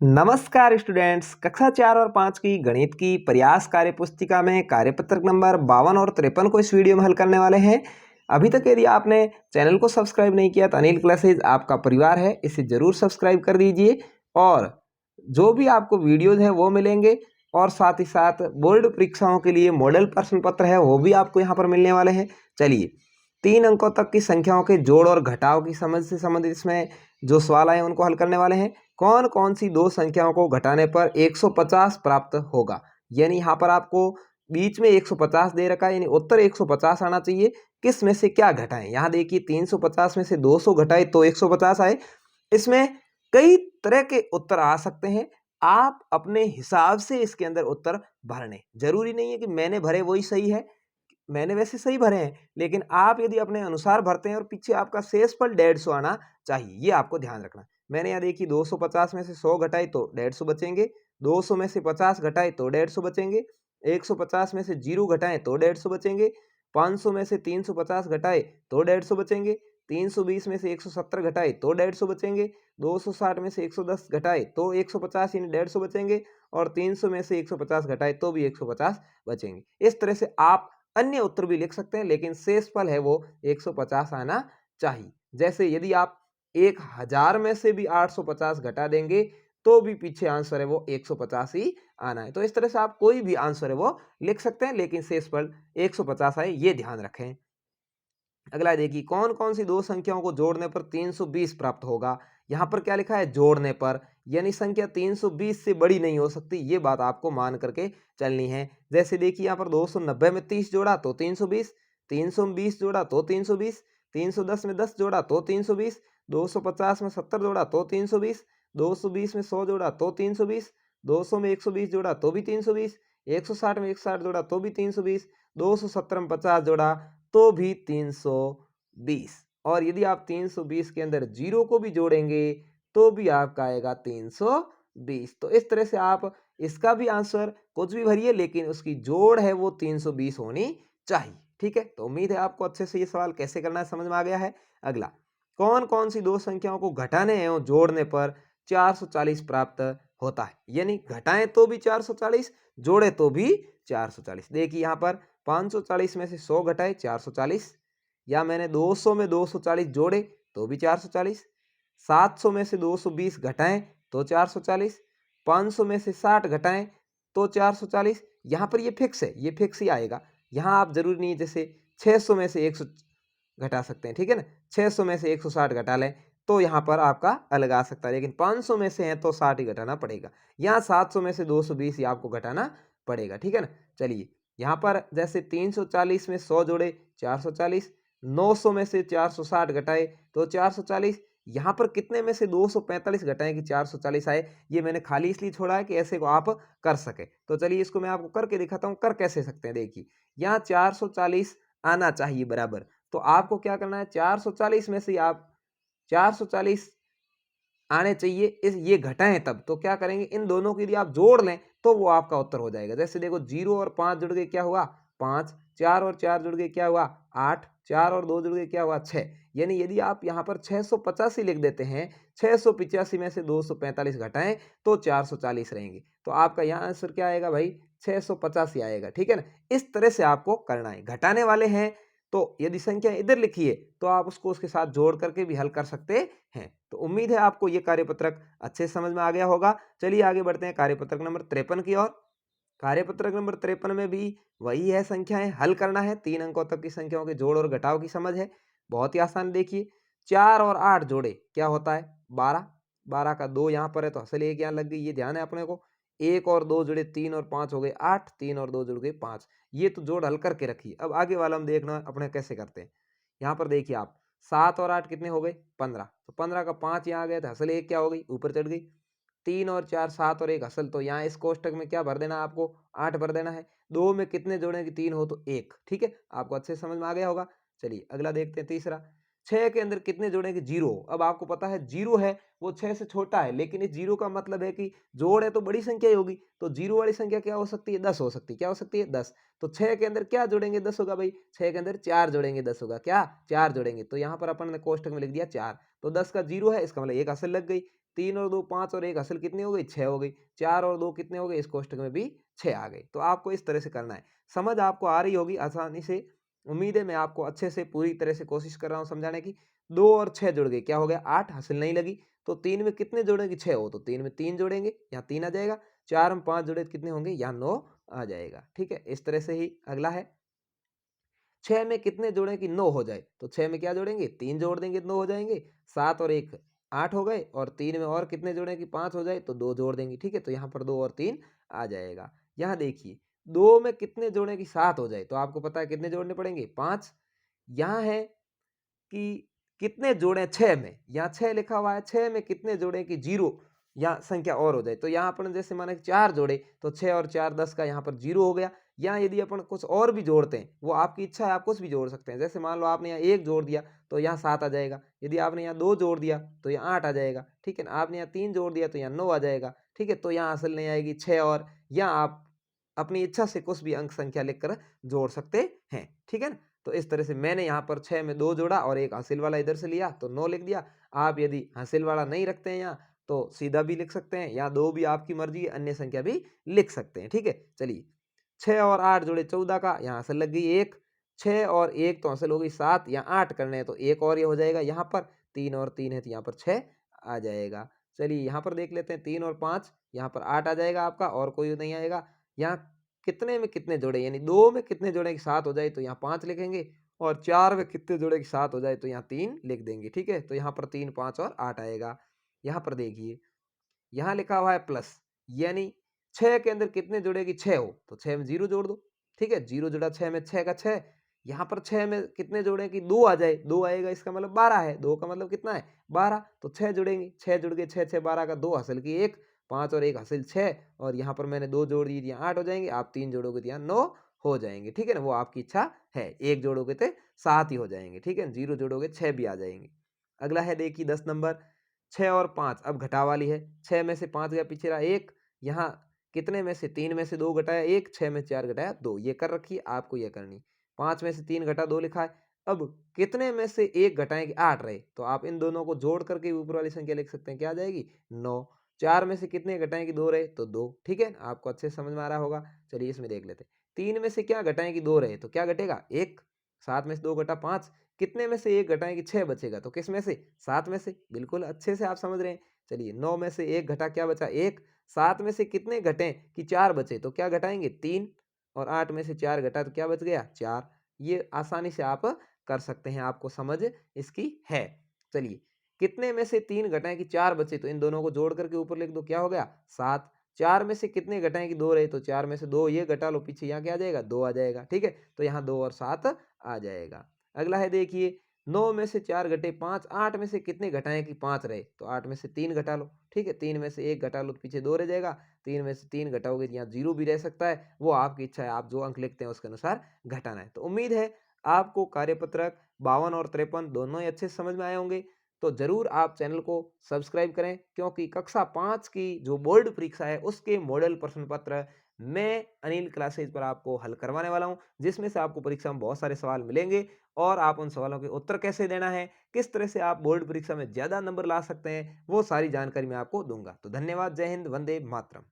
नमस्कार स्टूडेंट्स, कक्षा 4 और 5 की गणित की प्रयास कार्य पुस्तिका में कार्यपत्रक नंबर 52 और 53 को इस वीडियो में हल करने वाले हैं। अभी तक यदि आपने चैनल को सब्सक्राइब नहीं किया तो अनिल क्लासेज आपका परिवार है, इसे जरूर सब्सक्राइब कर दीजिए और जो भी आपको वीडियोज है वो मिलेंगे और साथ ही साथ बोर्ड परीक्षाओं के लिए मॉडल प्रश्न पत्र है वो भी आपको यहाँ पर मिलने वाले हैं। चलिए, 3 अंकों तक की संख्याओं के जोड़ और घटाव की समझ से संबंधित इसमें जो सवाल आए उनको हल करने वाले हैं। कौन कौन सी दो संख्याओं को घटाने पर 150 प्राप्त होगा, यानी यहाँ पर आपको बीच में 150 दे रखा है, यानी उत्तर 150 आना चाहिए। किस में से क्या घटाएं, यहाँ देखिए 350 में से 200 घटाए तो 150 आए। इसमें कई तरह के उत्तर आ सकते हैं, आप अपने हिसाब से इसके अंदर उत्तर भरने, जरूरी नहीं है कि मैंने भरे वही सही है। मैंने वैसे सही भरे हैं, लेकिन आप यदि अपने अनुसार भरते हैं और पीछे आपका शेषफल 150 आना चाहिए, ये आपको ध्यान रखना। मैंने यहाँ देखिए 250 में से 100 घटाई तो 150 बचेंगे, 200 में से 50 घटाए तो 150 बचेंगे, 150 में से 0 घटाएं तो 150 बचेंगे, 500 में से 350 घटाए तो 150 बचेंगे, 320 में से 170 घटाए तो 150 बचेंगे, 260 में से 110 घटाए तो 150 यानी 150 बचेंगे और 300 में से 150 घटाए तो भी 150 बचेंगे। इस तरह से आप अन्य उत्तर भी लिख सकते हैं, लेकिन शेषफल है वो 150 आना चाहिए। जैसे यदि आप 1000 में से भी 850 घटा देंगे तो भी पीछे आंसर है वो 150 ही आना है। तो इस तरह से आप कोई भी आंसर है वो लिख सकते हैं, लेकिन शेषफल 150 आए, ये ध्यान रखें। अगला देखिए, कौन कौन सी दो संख्याओं को जोड़ने पर 320 प्राप्त होगा। यहाँ पर क्या लिखा है, जोड़ने पर, यानी संख्या 320 से बड़ी नहीं हो सकती, ये बात आपको मान करके चलनी है। जैसे देखिए यहाँ पर 290 में 30 जोड़ा तो 320, 320 जोड़ा तो 320, 310 में 10 जोड़ा तो 320, 250 में 70 जोड़ा तो 320, 220 में 100 जोड़ा तो 320, 200 में 120 जोड़ा तो भी 320, 160 में 160 जोड़ा तो भी 320, 270 में 50 जोड़ा तो भी 320। और यदि आप 320 के अंदर 0 को भी जोड़ेंगे तो भी आपका आएगा 320। तो इस तरह से आप इसका भी आंसर कुछ भी भरिए, लेकिन उसकी जोड़ है वो 320 होनी चाहिए। ठीक है, तो उम्मीद है आपको अच्छे से ये सवाल कैसे करना है समझ में आ गया है। अगला, कौन कौन सी दो संख्याओं को घटाने एवं जोड़ने पर 440 प्राप्त होता है, यानी घटाएं तो भी 440, जोड़े तो भी 440। देखिए यहाँ पर 540 में से 100 घटाए 440, या मैंने 200 में 240 जोड़े तो भी 440, 700 में से 220 घटाएं तो 440, 500 में से 60 घटाएं तो 440। यहाँ पर ये फिक्स है, ये फिक्स ही आएगा। यहाँ आप जरूरी नहीं है, जैसे 600 में से 100 घटा सकते हैं, ठीक है ना, 600 में से 160 घटा लें तो यहाँ पर आपका अलग आ सकता है, लेकिन 500 में से है तो 60 ही घटाना पड़ेगा। यहाँ 700 में से 220 ही आपको घटाना पड़ेगा, ठीक है ना। चलिए, यहाँ पर जैसे 340 में 100 जोड़े 440, 900 में से 460 घटाए तो 440। यहाँ पर कितने में से 245 घटाएं कि 440 आए, ये मैंने खाली इसलिए छोड़ा है कि ऐसे को आप कर सके। तो चलिए इसको मैं आपको करके दिखाता हूँ, कर कैसे सकते हैं। देखिए यहाँ 440 आना चाहिए बराबर, तो आपको क्या करना है, 440 में से आप 440 आने चाहिए, इस ये घटाएं तब तो क्या करेंगे, इन दोनों की यदि आप जोड़ लें तो वो आपका उत्तर हो जाएगा। जैसे देखो 0 और 5 जुड़ गए क्या हुआ 5, 4 और 4 जुड़ गए क्या हुआ 8, 4 और 2 जुड़ गए क्या हुआ 6। यानी यदि आप यहाँ पर 685 लिख देते हैं, 685 में से 245 घटाएं तो 440 रहेंगे, तो आपका यहाँ आंसर क्या आएगा भाई 685 आएगा। ठीक है ना, इस तरह से आपको करना है। घटाने वाले हैं तो यदि संख्या इधर लिखी है तो आप उसको उसके साथ जोड़ करके भी हल कर सकते हैं। तो उम्मीद है आपको ये कार्यपत्रक अच्छे समझ में आ गया होगा। चलिए आगे बढ़ते हैं कार्यपत्रक नंबर 53 की ओर। कार्यपत्रक नंबर 53 में भी वही है, संख्याएं हल करना है, 3 अंकों तक की संख्याओं के जोड़ और घटाव की समझ है। बहुत ही आसान, देखिए 4 और 8 जोड़े क्या होता है 12, 12 का 2 यहाँ पर है तो हसल 1 यहाँ लग गई, ये ध्यान है अपने को। 1 और 2 जुड़े 3 और 5 हो गए 8, 3 और 2 जुड़ गए 5। ये तो जोड़ हल करके रखिए। अब आगे वाला हम देखना अपने कैसे करते हैं। यहाँ पर देखिए आप 7 और 8 कितने हो गए 15, तो 15 का 5 यहाँ आ गया तो हसल 1 क्या हो गई ऊपर चढ़ गई। 3 और 4 7 और 1 असल, तो यहाँ इस कोष्टक में क्या भर देना, आपको 8 भर देना है। 2 में कितने जोड़ेंगे 3 हो तो 1। ठीक है, आपको अच्छे से समझ में आ गया होगा। चलिए अगला देखते हैं तीसरा, 6 के अंदर कितने जोड़ेंगे 0। अब आपको पता है 0 है वो 6 से छोटा है, लेकिन इस 0 का मतलब है कि जोड़ है तो बड़ी संख्या ही होगी, तो 0 वाली संख्या क्या हो सकती है 10 हो सकती है। क्या हो सकती है 10, तो 6 के अंदर क्या जोड़ेंगे 10 होगा भाई, 6 के अंदर 4 जोड़ेंगे 10 होगा, क्या 4 जोड़ेंगे, तो यहाँ पर अपन ने कोष्टक में लिख दिया 4। तो 10 का 0 है, इसका मतलब 1 असल लग गई। 3 और 2 5 और 1 हासिल कितनी हो गई 6 हो गई। 4 और 2 कितने हो गए, इस कोष्टक में भी 6 आ गए। तो आपको इस तरह से करना है। समझ आपको आ रही होगी आसानी से। उम्मीद है मैं आपको अच्छे से पूरी तरह से कोशिश कर रहा हूँ समझाने की। 2 और 6 जुड़ गए, क्या हो गया 8 हासिल नहीं लगी। तो 3 में कितने जोड़ेंगे 6 हो, तो 3 में 3 जोड़ेंगे, यहाँ 3 आ जाएगा। 4 में 5 जोड़े कितने होंगे, यहाँ 9 आ जाएगा। ठीक है, इस तरह से ही अगला है 6 में कितने जोड़ें कि 9 हो जाए, तो 6 में क्या जोड़ेंगे 3 जोड़ देंगे 9 हो जाएंगे। 7 और 1 8 हो गए, और 3 में और कितने जोड़ें कि 5 हो जाए, तो 2 जोड़ देंगे। ठीक है, तो यहाँ पर 2 और 3 आ जाएगा। यहाँ देखिए 2 में कितने जोड़ें कि 7 हो जाए, तो आपको पता है कितने जोड़ने पड़ेंगे 5। यहाँ है कि कितने जोड़ें 6 में, यहाँ 6 लिखा हुआ है, 6 में कितने जोड़ें कि 0 या संख्या और हो जाए। तो यहाँ अपन जैसे माने 4 जोड़े, तो 6 और 4 10 का यहाँ पर 0 हो गया। यहाँ यदि अपन कुछ और भी जोड़ते हैं, वो आपकी इच्छा है, आप कुछ भी जोड़ सकते हैं। जैसे मान लो आपने यहाँ 1 जोड़ दिया तो यहाँ 7 आ जाएगा। यदि आपने यहाँ 2 जोड़ दिया तो यहाँ 8 आ जाएगा। ठीक है ना, आपने यहाँ 3 जोड़ दिया तो यहाँ 9 आ जाएगा। ठीक है, तो यहाँ हासिल नहीं आएगी 6, और यहाँ आप अपनी इच्छा से कुछ भी अंक संख्या लिखकर जोड़ सकते हैं। ठीक है ना, तो इस तरह से मैंने यहाँ पर 6 में 2 जोड़ा और एक हासिल वाला इधर से लिया तो 9 लिख दिया। आप यदि हासिल वाला नहीं रखते हैं यहाँ तो सीधा भी लिख सकते हैं, या 2 भी आपकी मर्जी है, अन्य संख्या भी लिख सकते हैं। ठीक है, चलिए 6 और 8 जोड़े 14 का, यहाँ हासिल लग गई 1। 6 और 1 तो हासिल हो गई 7, यहाँ 8 करने हैं तो एक और ये हो जाएगा। यहाँ पर 3 और 3 है तो यहाँ पर 6 आ जाएगा। चलिए यहाँ पर देख लेते हैं 3 और 5, यहाँ पर 8 आ जाएगा आपका, और कोई नहीं आएगा। यहाँ कितने में कितने जोड़े, यानी 2 में कितने जोड़े कि 7 हो जाए तो यहाँ 5 लिखेंगे, और 4 में कितने जोड़े कि 7 हो जाए तो यहाँ 3 लिख देंगे। ठीक है, तो यहाँ पर 3 5 और 8 आएगा। यहाँ पर देखिए यहाँ लिखा हुआ है प्लस, यानी 6 के अंदर कितने जोड़े कि 6 हो, तो 6 में 0 जोड़ दो। ठीक है, 0 जुड़ा 6 में, 6 का 6। यहाँ पर 6 में कितने जोड़े कि 2 आ जाए, 2 आएगा, इसका मतलब 12 है। 2 का मतलब कितना है 12, तो 6 जुड़ेंगे, 6 जुड़ गए, 6 6 12 का 2 हासिल की 1, 5 और 1 हासिल 6, और यहाँ पर मैंने 2 जोड़ दिए, यहाँ 8 हो जाएंगे। आप 3 जोड़ोगे तो यहाँ 9 हो जाएंगे। ठीक है ना, वो आपकी इच्छा है। 1 जोड़ोगे तो 7 ही हो जाएंगे। ठीक है, 0 जोड़ोगे 6 भी आ जाएंगे। अगला है देखिए 10 नंबर, 6 और 5 अब घटा वाली है। 6 में से 5 गया, पीछे रहा 1। यहाँ कितने में से 3 में से 2 घटाया 1, 6 में 4 घटाया 2, ये कर रखी है, आपको ये करनी। 5 में से 3 घटा 2 लिखा है। अब कितने में से 1 घटाएं कि 8 रहे, तो आप इन दोनों को जोड़ करके ऊपर वाली संख्या लिख सकते हैं, क्या आ जाएगी 9। 4 में से कितने घटाएं कि 2 रहे, तो 2। ठीक है, आपको अच्छे से समझ में आ रहा होगा। चलिए इसमें देख लेते हैं। 3 में से क्या घटाएं कि 2 रहे, तो क्या घटेगा 1। 7 में से 2 घटा 5, कितने में से 1 घटाएं कि 6 बचेगा, तो किस में से 7 में से। बिल्कुल अच्छे से आप समझ रहे हैं। चलिए 9 में से 1 घटा, क्या बचा 1। 7 में से कितने घटें कि 4 बचे, तो क्या घटाएंगे 3, और 8 में से 4 घटा तो क्या बच गया 4। ये आसानी से आप कर सकते हैं, आपको समझ इसकी है। चलिए कितने में से 3 घटाएं कि 4 बचे, तो इन दोनों को जोड़ करके ऊपर लिख दो, क्या हो गया 7। 4 में से कितने घटाएं कि 2 रहे, तो 4 में से 2 ये घटा लो, पीछे यहाँ क्या आ जाएगा 2 आ जाएगा। ठीक है, तो यहाँ 2 और 7 आ जाएगा। अगला है देखिए 9 में से 4 घटे 5, 8 में से कितने घटाएं कि 5 रहे, तो 8 में से 3 घटा लो। ठीक है, 3 में से 1 घटा लो तो पीछे 2 रह जाएगा। 3 में से 3 घटाओगे तो यहाँ 0 भी रह सकता है, वो आपकी इच्छा है, आप जो अंक लिखते हैं उसके अनुसार घटाना है। तो उम्मीद है आपको कार्यपत्रक 52 और 53 दोनों ही अच्छे से समझ में आए होंगे। तो जरूर आप चैनल को सब्सक्राइब करें, क्योंकि कक्षा 5 की जो बोर्ड परीक्षा है उसके मॉडल प्रश्न पत्र मैं अनिल क्लासेज पर आपको हल करवाने वाला हूं, जिसमें से आपको परीक्षा में बहुत सारे सवाल मिलेंगे, और आप उन सवालों के उत्तर कैसे देना है, किस तरह से आप बोर्ड परीक्षा में ज्यादा नंबर ला सकते हैं, वो सारी जानकारी मैं आपको दूंगा। तो धन्यवाद, जय हिंद, वंदे मातरम।